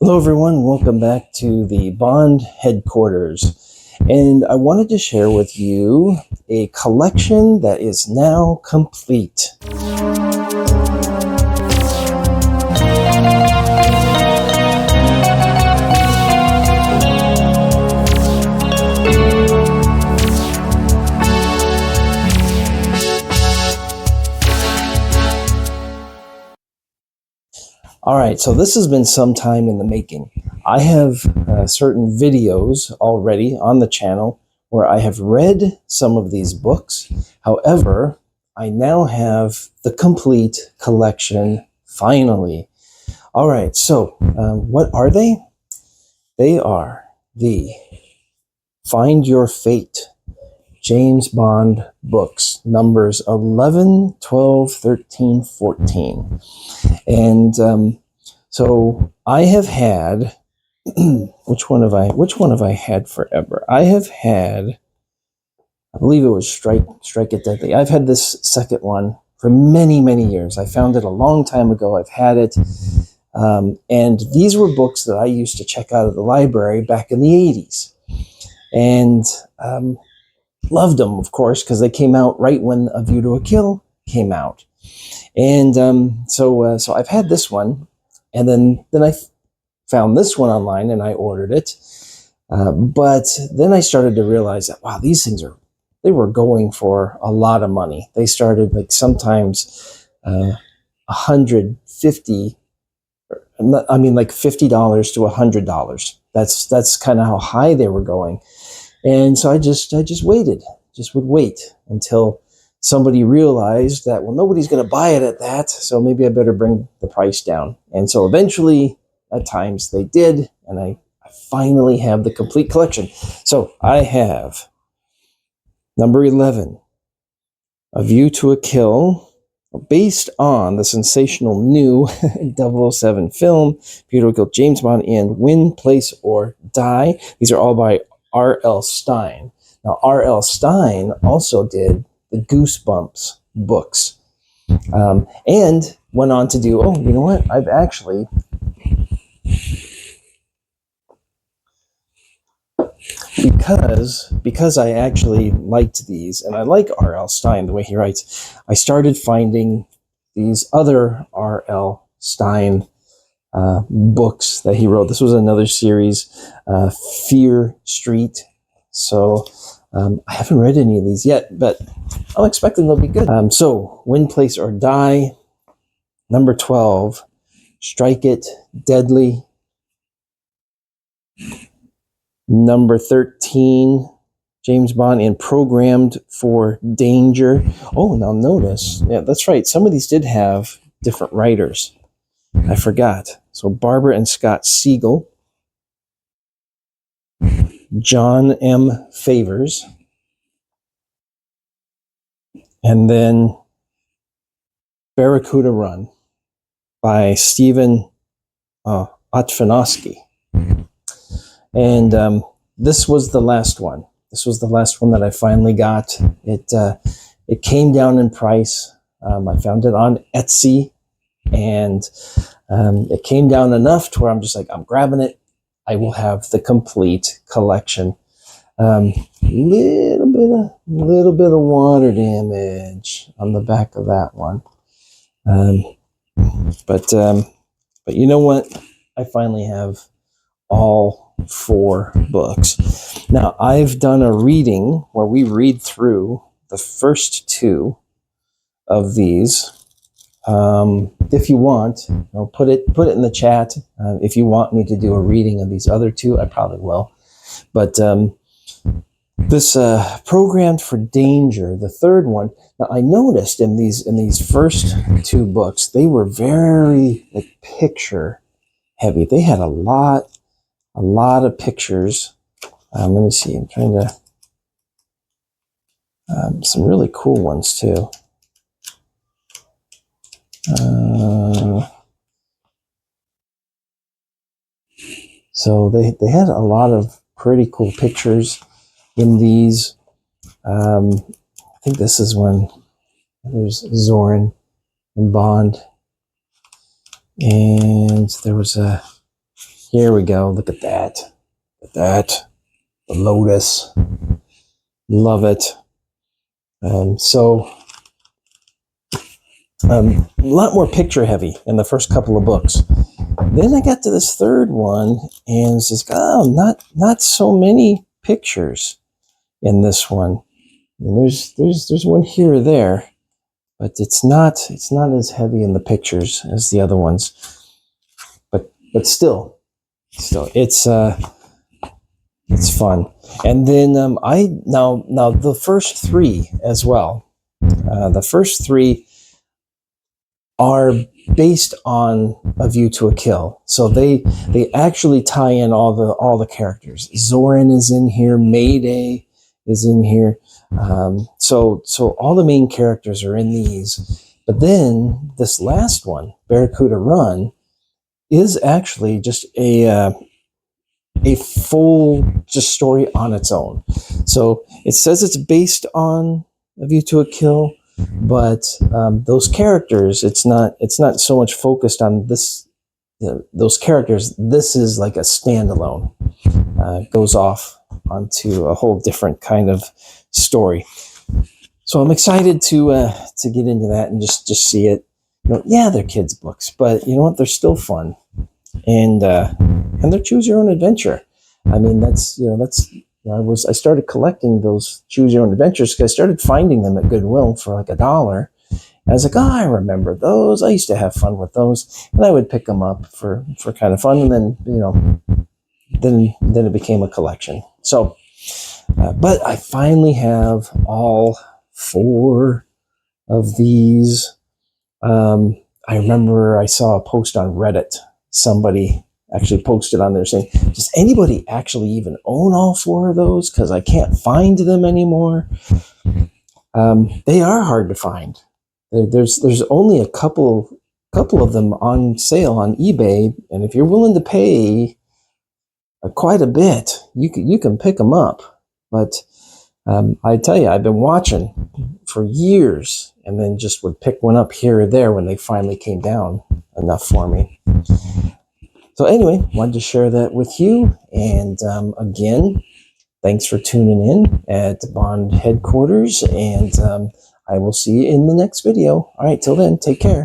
Hello everyone, welcome back to the Bond headquarters. And I wanted to share with you a collection that is now complete. All right, so this has been some time in the making. I have certain videos already on the channel where I have read some of these books. However, I now have the complete collection finally. All right, so what are they? They are the Find Your Fate James Bond books, numbers 11, 12, 13, 14. And so I have had, which one have I had forever? I have had, I believe it was Strike It Deadly. I've had this second one for many, many years. I found it a long time ago. I've had it. And these were books that I used to check out of the library back in the 80s. And loved them, of course, because they came out right when A View to a Kill came out. And so I've had this one, and then I found this one online and I ordered it. But then I started to realize that, wow, these things they were going for a lot of money. They started like sometimes $150, I mean like $50 to $100. That's kind of how high they were going. And so I just waited, would wait until somebody realized that, well, nobody's going to buy it at that, so maybe I better bring the price down. And so eventually, at times, they did, and I finally have the complete collection. So I have number 11, A View to a Kill, based on the sensational new 007 film, View to a Kill, James Bond in Win, Place, or Die. These are all by R.L. Stine. Now, R.L. Stine also did the Goosebumps books, and went on to do, you know what? I've actually, because I actually liked these, and I like R.L. Stine, the way he writes, I started finding these other R.L. Stine books that he wrote. This was another series, Fear Street. So I haven't read any of these yet, but I'm expecting they'll be good. So Win, Place, or Die. Number 12, Strike It Deadly. Number 13, James Bond in Programmed for Danger. Oh, now notice, yeah, that's right. Some of these did have different writers. I forgot. So Barbara and Scott Siegel, John M. Favors, and then Barracuda Run by Stephen Otfanowski. And this was the last one. This was the last one that I finally got. It came down in price. I found it on Etsy, and it came down enough to where I'm just like, I'm grabbing it. I will have the complete collection. Little bit of water damage on the back of that one. But you know what? I finally have all 4 books. Now, I've done a reading where we read through the first 2 of these. If you want, I'll put it in the chat. If you want me to do a reading of these other 2, I probably will. But this Programmed for Danger, the third one. Now, I noticed in these first 2 books, they were very picture heavy. They had a lot of pictures. Let me see. I'm trying to some really cool ones too. So they had a lot of pretty cool pictures in these. I think this is when there's Zorin and Bond, and there was a Here we go. Look at that. Look at that. The lotus. Love it. A lot more picture heavy in the first couple of books. Then I got to this third one, and it's just, oh, not so many pictures in this one. And there's one here or there, but it's not as heavy in the pictures as the other ones. But still, it's fun. And then now the first three as well. The first three are based on A View to a Kill, so they actually tie in all the characters. Zorin is in here, Mayday is in here, so all the main characters are in these. But then this last one, Barracuda Run, is actually just a full just story on its own. So it says it's based on A View to a Kill, but those characters, it's not so much focused on this. Those characters. This is like a standalone. Goes off onto a whole different kind of story. So I'm excited to get into that and just see it. Yeah, they're kids' books, but you know what? They're still fun, and they're choose your own adventure. I mean, I started collecting those choose your own adventures because I started finding them at Goodwill for like $1. And I was like, I remember those. I used to have fun with those, and I would pick them up for kind of fun, and then then it became a collection. So, but I finally have all 4 of these. I remember I saw a post on Reddit. Somebody actually posted on there saying, does anybody actually even own all 4 of those? Because I can't find them anymore. They are hard to find. There's only a couple of them on sale on eBay, and if you're willing to pay quite a bit, you can pick them up. But I tell you, I've been watching for years, and then just would pick one up here or there when they finally came down enough for me. So anyway, wanted to share that with you. And again, thanks for tuning in at Bond headquarters. And I will see you in the next video. All right, till then, take care.